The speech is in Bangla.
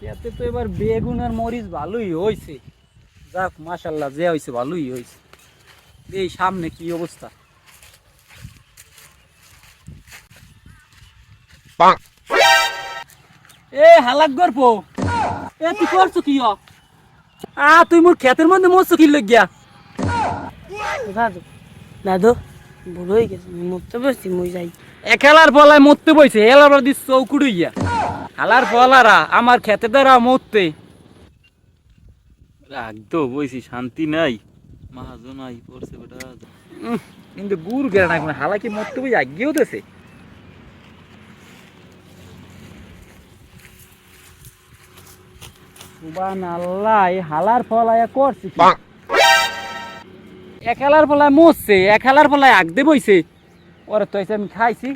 এতে তো এবার বেগুন আর মরিচ ভালোই হয়েছে। যাক মাশাল্লাহ, যে হয়েছে ভালোই হয়েছে। এই সামনে কি অবস্থা। এ হালাক গর্প, এ তুই করছো কি? তুই মোর ক্ষেতের মধ্যে মরছো কি লাগিয়া? দাদু দাদু ভুল হয়ে গেছে, মরতে বসছি মই যাই। একেলার ফলায় মরতে বইছে, এলার দিস চৌকুড়ি গিয়া হালার ফলারা আমার খেতে দ্বারা মরতে রাখতো বইছি, শান্তি নাই। মাহাজন আই পড়ছে বেটা। কিন্তু গুড় গেল না এখন, হালাকি মরতে বই আগিয়েও দেছে। সুবহানাল্লাহ, এই হালার ফলায় করছে কি? এক হেলার ফলায় মরছে, এক হেলার ফলায় আগ দে বইছে। ওরে তো আমি খাইছি।